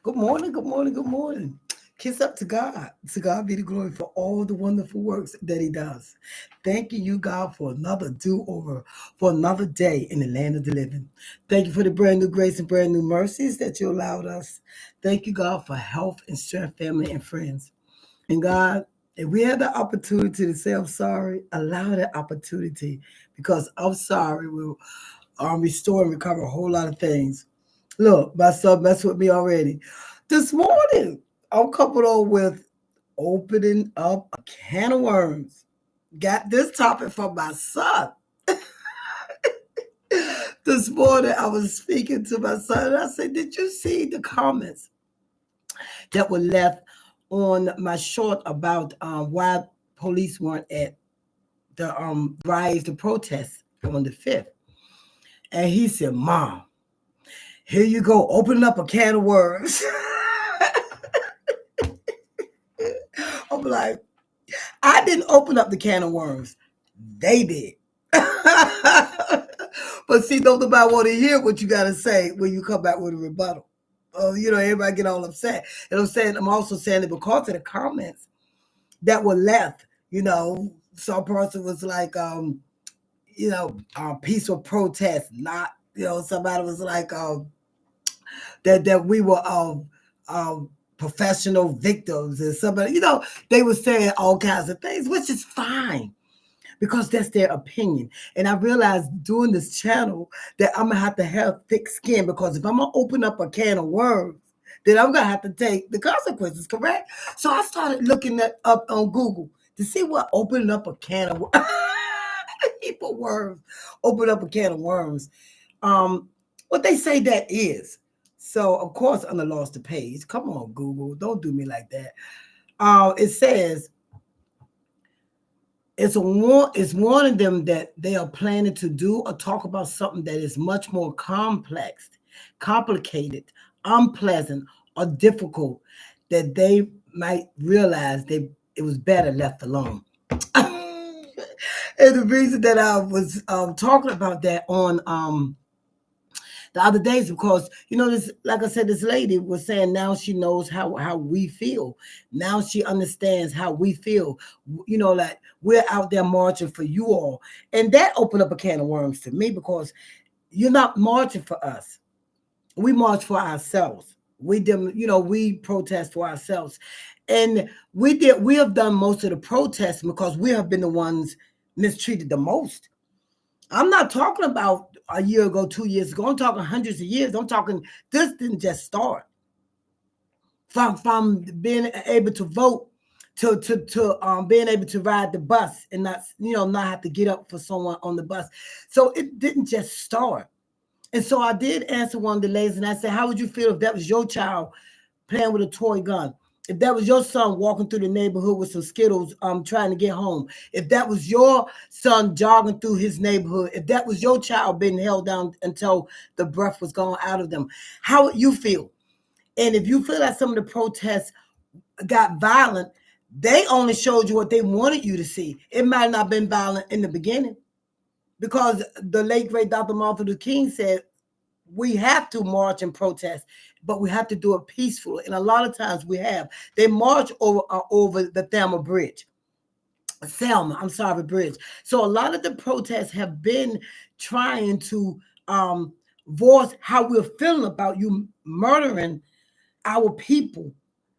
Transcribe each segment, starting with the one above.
Good morning, good morning, good morning. Kiss up to God. To God be the glory for all the wonderful works that He does. Thanking you, God, for another do over, for another day in the land of the living. Thank you for the brand new grace and brand new mercies that you allowed us. Thank you, God, for health and strength, family, and friends. And God, if we had the opportunity to say I'm sorry, allow that opportunity because I'm sorry will restore and recover a whole lot of things. Look, my son messed with me already. This morning, I'm coupled on with opening up a can of worms. Got this topic from my son. This morning, I was speaking to my son and I said, did you see the comments that were left on my short about why police weren't at the riots, the protests on the 5th? And he said, Mom, here you go, opening up a can of worms. I'm like, I didn't open up the can of worms. They did. But see, don't nobody want to hear what you got to say when you come back with a rebuttal. Everybody get all upset. And I'm also saying that because of the comments that were left, some person was like, peaceful protest, not, somebody was like, that we were professional victims and somebody, they were saying all kinds of things, which is fine because that's their opinion. And I realized doing this channel that I'm gonna have thick skin because if I'm gonna open up a can of worms, then I'm gonna have to take the consequences, correct? So I started looking that up on Google to see what opening up a can of worms, open up a can of worms, what they say that is. So of course I'm lost the page. Come on, Google, don't do me like that. It says it's warning them that they are planning to do or talk about something that is much more complex, complicated, unpleasant, or difficult that they might realize it was better left alone. And the reason that I was talking about that on the other days because this, like I said, this lady was saying now she knows how we feel. Now she understands how we feel. Like we're out there marching for you all, and that opened up a can of worms to me because you're not marching for us. We march for ourselves. We protest for ourselves, and we have done most of the protesting because we have been the ones mistreated the most. I'm not talking about a year ago, 2 years ago. I'm talking hundreds of years. I'm talking this didn't just start from being able to vote to being able to ride the bus and not have to get up for someone on the bus. So it didn't just start. And so I did answer one of the ladies and I said, how would you feel if that was your child playing with a toy gun? If that was your son walking through the neighborhood with some Skittles, trying to get home, if that was your son jogging through his neighborhood, if that was your child being held down until the breath was gone out of them, how would you feel? And if you feel like some of the protests got violent, they only showed you what they wanted you to see. It might not have been violent in the beginning because the late, great Dr. Martin Luther King said, we have to march and protest, but we have to do it peacefully. And a lot of times we have. They march over the Selma Bridge. So a lot of the protests have been trying to voice how we're feeling about you murdering our people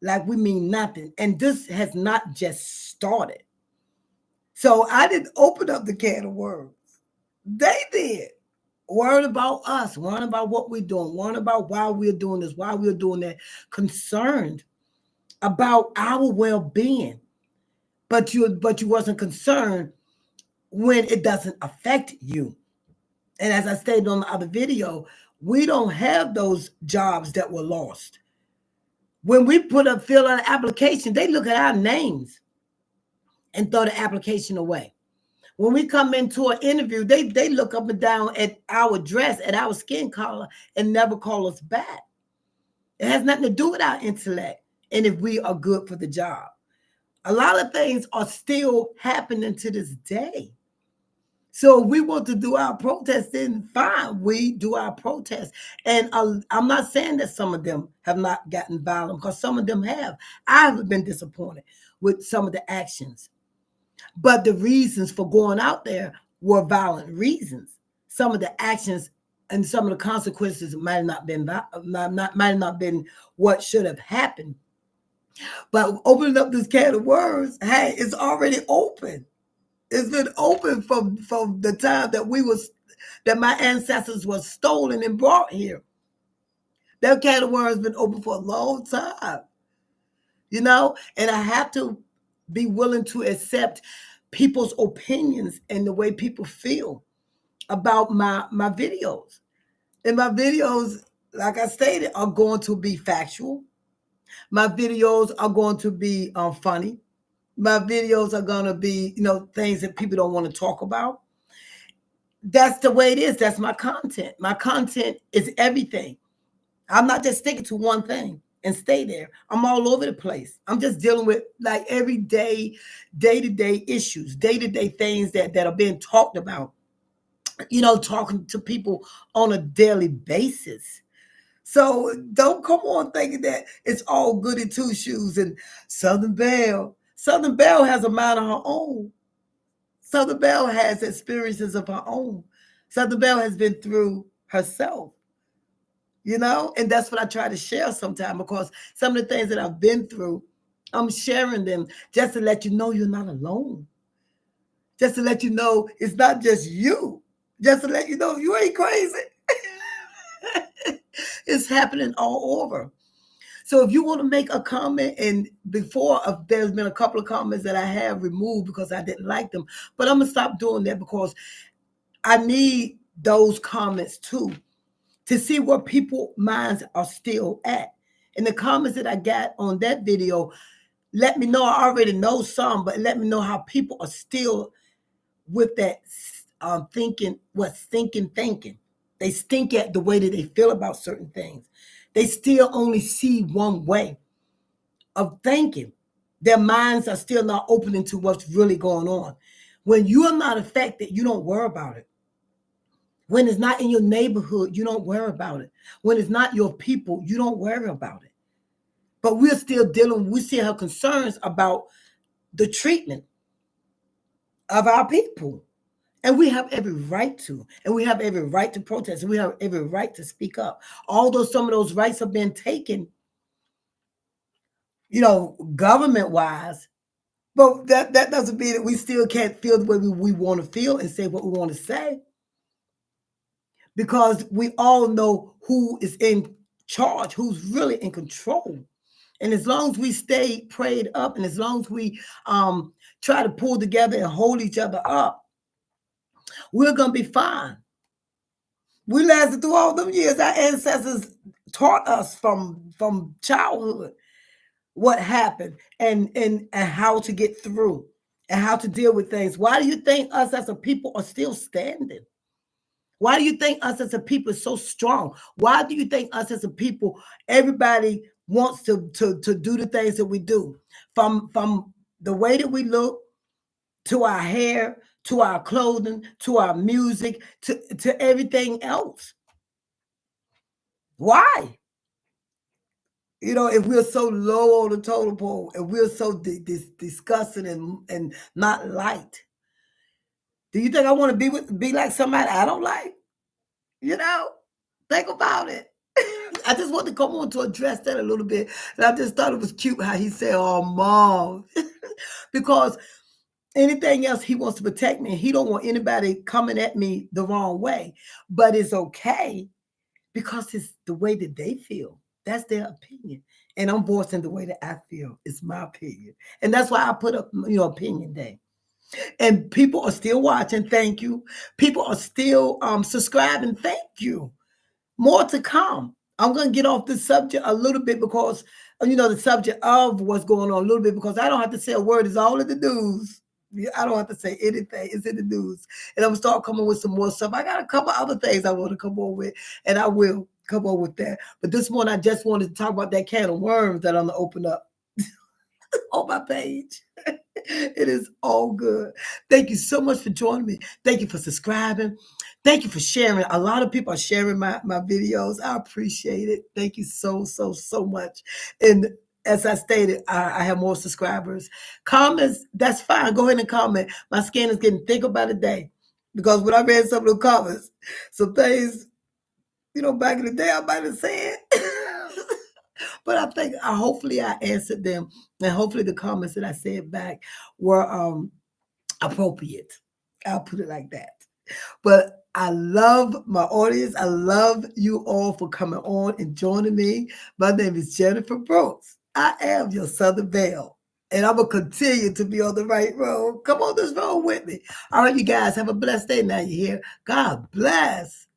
like we mean nothing. And this has not just started. So I didn't open up the can of worms. They did. Worrying about us, worrying about what we're doing, worrying about why we're doing this, why we're doing that, concerned about our well-being. But you wasn't concerned when it doesn't affect you. And as I stated on the other video, we don't have those jobs that were lost. When we fill out an application, they look at our names and throw the application away. When we come into an interview, they look up and down at our dress, at our skin color, and never call us back. It has nothing to do with our intellect and if we are good for the job. A lot of things are still happening to this day. So if we want to do our protest, then fine, we do our protest. And I'm not saying that some of them have not gotten violent, because some of them have. I haven't been disappointed with some of the actions, but the reasons for going out there were violent reasons. Some of the actions and some of the consequences might have not been might have not been what should have happened. But opening up this can of worms, hey, it's already open. It's been open from the time that my ancestors were stolen and brought here. That can of worms has been open for a long time, and I have to be willing to accept people's opinions and the way people feel about my videos. And my videos, like I stated, are going to be factual. My videos are going to be funny. My videos are going to be, things that people don't want to talk about. That's the way it is. That's my content. My content is everything. I'm not just sticking to one thing and stay there. I'm all over the place. I'm just dealing with like everyday, day-to-day issues, day-to-day things that are being talked about, talking to people on a daily basis. So don't come on thinking that it's all goody two shoes and Southern Belle. Southern Belle has a mind of her own. Southern Belle has experiences of her own. Southern Belle has been through herself, and that's what I try to share sometimes, because some of the things that I've been through, I'm sharing them just to let you know you're not alone. Just to let you know it's not just you. Just to let you know you ain't crazy. It's happening all over. So if you want to make a comment, and before there's been a couple of comments that I have removed because I didn't like them, but I'm going to stop doing that because I need those comments too, to see where people's minds are still at. And the comments that I got on that video, let me know. I already know some, but let me know how people are still with that thinking. They stink at the way that they feel about certain things. They still only see one way of thinking. Their minds are still not opening to what's really going on. When you are not affected, you don't worry about it. When it's not in your neighborhood, you don't worry about it. When it's not your people, you don't worry about it. But we still have concerns about the treatment of our people. And we have every right to. And we have every right to protest. And we have every right to speak up. Although some of those rights have been taken, government-wise, but that doesn't mean that we still can't feel the way we want to feel and say what we want to say. Because we all know who is in charge, who's really in control. And as long as we stay prayed up, and as long as we try to pull together and hold each other up, we're going to be fine. We lasted through all them years. Our ancestors taught us from childhood what happened and how to get through and how to deal with things. Why do you think us as a people are still standing? Why do you think us as a people is so strong? Why do you think us as a people, everybody wants to do the things that we do? From the way that we look, to our hair, to our clothing, to our music, to everything else. Why? If we're so low on the totem pole, and we're so disgusting and not liked, do you think I want to be like somebody I don't like? Think about it. I just want to come on to address that a little bit. And I just thought it was cute how he said, "Oh, Mom," because anything else, he wants to protect me. He don't want anybody coming at me the wrong way. But it's okay because it's the way that they feel. That's their opinion. And I'm voicing the way that I feel. It's my opinion. And that's why I put up, Opinion Day. And people are still watching. Thank you. People are still subscribing. Thank you. More to come. I'm going to get off this subject a little bit because, the subject of what's going on a little bit, because I don't have to say a word. It's all in the news. I don't have to say anything. It's in the news. And I'm going to start coming with some more stuff. I got a couple other things I want to come on with, and I will come on with that. But this morning, I just wanted to talk about that can of worms that I'm going to open up on my page. It is all good. Thank you so much for joining me. Thank you for subscribing. Thank you for sharing. A lot of people are sharing my videos. I appreciate it. Thank you so much. And as I stated, I have more subscribers. Comments, that's fine. Go ahead and comment. My skin is getting thicker by the day because when I read some of the comments, some things, back in the day I might have said. But I think hopefully I answered them, and hopefully the comments that I said back were appropriate. I'll put it like that. But I love my audience. I love you all for coming on and joining me. My name is Jennifer Brooks. I am your Southern Belle, and I'm going to continue to be on the right road. Come on this road with me. All right, you guys, have a blessed day now. You hear? God bless.